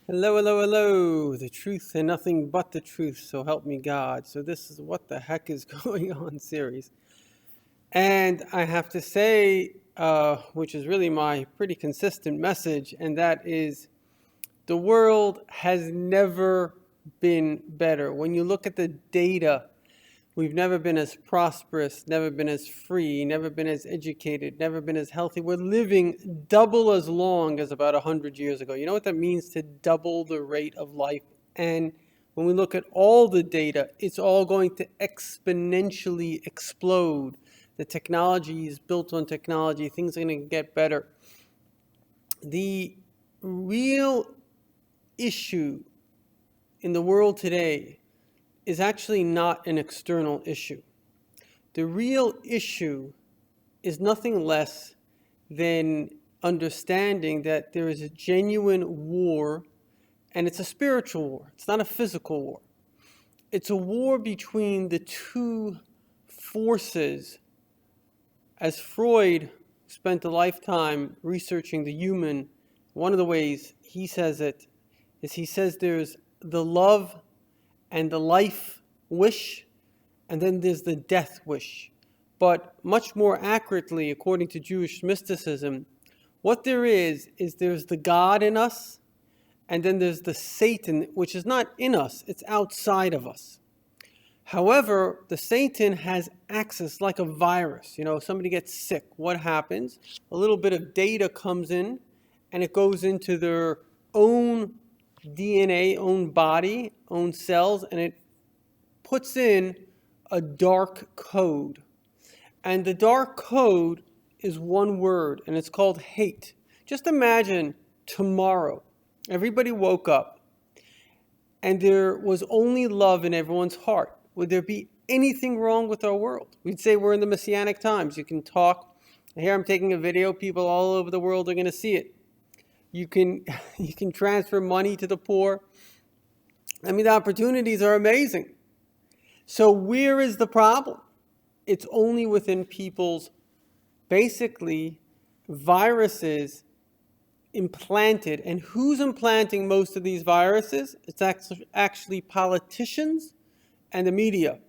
Hello, hello, hello. The truth and nothing but the truth, so help me God. So this is What the Heck is Going On series. And I have to say, which is really my pretty consistent message, and that is the world has never been better. When you look at the data, we've never been as prosperous, never been as free, never been as educated, never been as healthy. We're living double as long as about 100 years ago. You know what that means, to double the rate of life? And when we look at all the data, it's all going to exponentially explode. The technology is built on technology. Things are going to get better. The real issue in the world today is actually not an external issue. The real issue is nothing less than understanding that there is a genuine war, and it's a spiritual war. It's not a physical war. It's a war between the two forces. As Freud spent a lifetime researching the human, one of the ways he says it is he says there's the love and the life wish, and then there's the death wish. But much more accurately, according to Jewish mysticism, what there is there's the God in us, and then there's the Satan, which is not in us, it's outside of us. However, the Satan has access like a virus. You know, somebody gets sick, what happens? A little bit of data comes in, and it goes into their own DNA, own body, own cells, and it puts in a dark code. And the dark code is one word, and it's called hate. Just imagine tomorrow, everybody woke up, and there was only love in everyone's heart. Would there be anything wrong with our world? We'd say we're in the Messianic times. You can talk. Here I'm taking a video. People all over the world are going to see it. You can transfer money to the poor. I mean, the opportunities are amazing. So where is the problem? It's only within people's, basically, viruses implanted. And who's implanting most of these viruses? It's actually politicians and the media.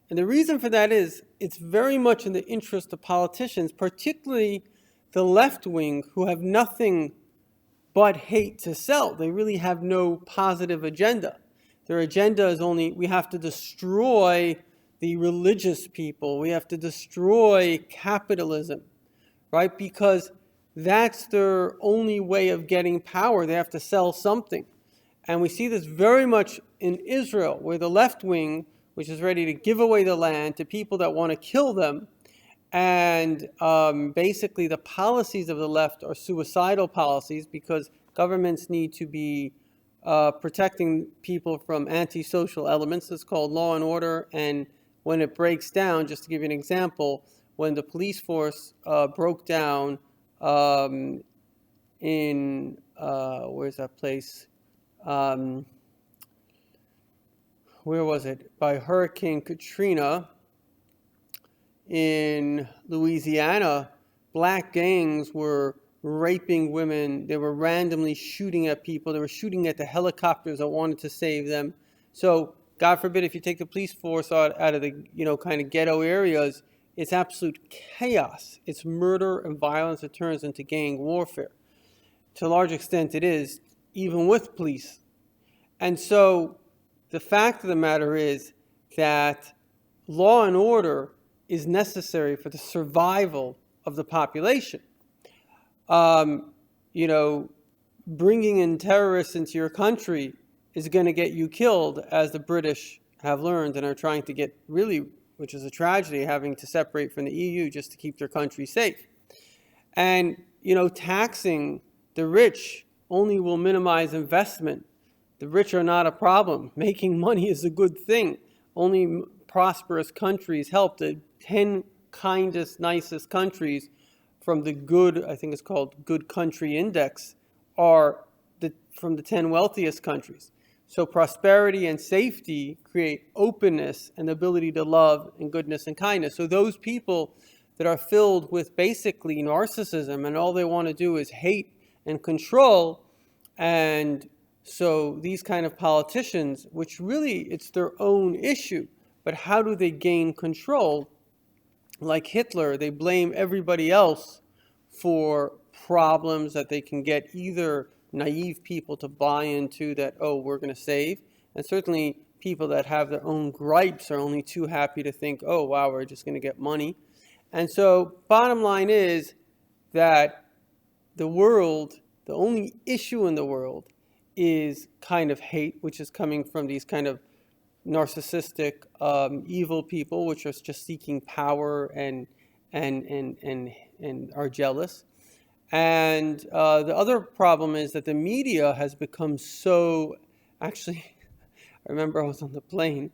And the reason for that is it's very much in the interest of politicians, particularly the left wing, who have nothing but hate to sell. They really have no positive agenda. Their agenda is only, we have to destroy the religious people. We have to destroy capitalism, right? Because that's their only way of getting power. They have to sell something. And we see this very much in Israel, where the left wing, which is ready to give away the land to people that want to kill them, and basically the policies of the left are suicidal policies, because governments need to be protecting people from antisocial elements. It's called law and order. And when it breaks down, just to give you an example, when the police force broke down in, where's that place? Where was it? By Hurricane Katrina in Louisiana, black gangs were raping women. They were randomly shooting at people. They were shooting at the helicopters that wanted to save them. So God forbid, if you take the police force out of the, kind of ghetto areas, it's absolute chaos. It's murder and violence. It turns into gang warfare. To a large extent it is, even with police. And so the fact of the matter is that law and order is necessary for the survival of the population. Bringing in terrorists into your country is going to get you killed, as the British have learned and are trying to get, really, which is a tragedy, having to separate from the EU just to keep their country safe. And, taxing the rich only will minimize investment. The rich are not a problem. Making money is a good thing. Only prosperous countries help. The 10 kindest, nicest countries from the good, I think it's called Good Country Index, are from the 10 wealthiest countries. So prosperity and safety create openness and the ability to love and goodness and kindness. So those people that are filled with basically narcissism and all they want to do is hate and control and So these kind of politicians, which really it's their own issue, but how do they gain control? Like Hitler, they blame everybody else for problems that they can get either naive people to buy into that, oh, we're going to save, and certainly people that have their own gripes are only too happy to think, oh, wow, we're just going to get money. And so bottom line is that the world, the only issue in the world is kind of hate, which is coming from these kind of narcissistic, evil people, which are just seeking power and are jealous. And the other problem is that the media has become so. Actually, I remember I was on the plane,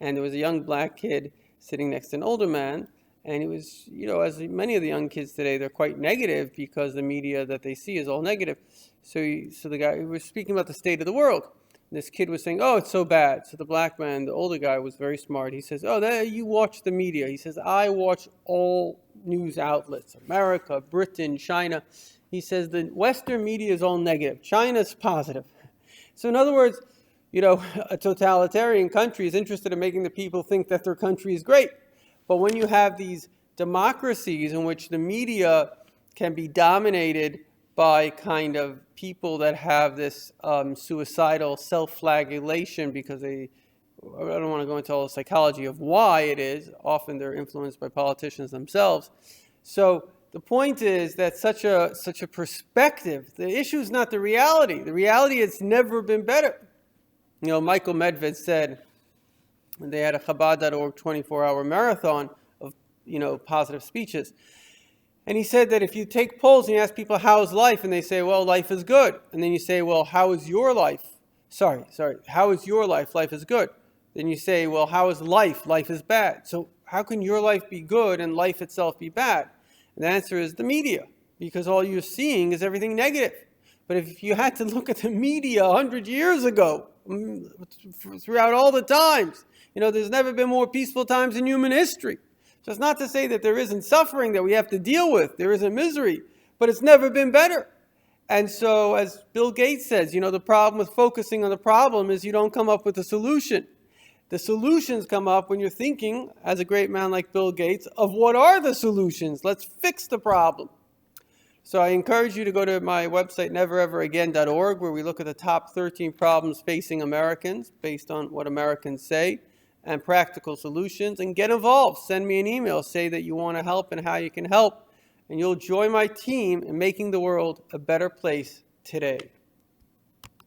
and there was a young black kid sitting next to an older man, and he was, as many of the young kids today, they're quite negative because the media that they see is all negative. So the guy, was speaking about the state of the world. This kid was saying, oh, it's so bad. So the black man, the older guy, was very smart. He says, oh, you watch the media. He says, I watch all news outlets, America, Britain, China. He says the Western media is all negative. China's positive. So in other words, a totalitarian country is interested in making the people think that their country is great. But when you have these democracies in which the media can be dominated by kind of people that have this suicidal self-flagellation because I don't want to go into all the psychology of why it is. Often they're influenced by politicians themselves. So the point is that such a perspective, the issue is not the reality. The reality has never been better. Michael Medved said they had a Chabad.org 24-hour marathon of, positive speeches. And he said that if you take polls and you ask people, how's life? And they say, well, life is good. And then you say, well, how is your life? How is your life? Life is good. Then you say, well, how is life? Life is bad. So how can your life be good and life itself be bad? And the answer is the media, because all you're seeing is everything negative. But if you had to look at the media 100 years ago, throughout all the times, there's never been more peaceful times in human history. So it's not to say that there isn't suffering that we have to deal with. There isn't misery, but it's never been better. And so, as Bill Gates says, the problem with focusing on the problem is you don't come up with a solution. The solutions come up when you're thinking, as a great man like Bill Gates, of what are the solutions? Let's fix the problem. So I encourage you to go to my website, neverEverAgain.org, where we look at the top 13 problems facing Americans based on what Americans say and practical solutions, and get involved. Send me an email. Say that you want to help and how you can help, and you'll join my team in making the world a better place today.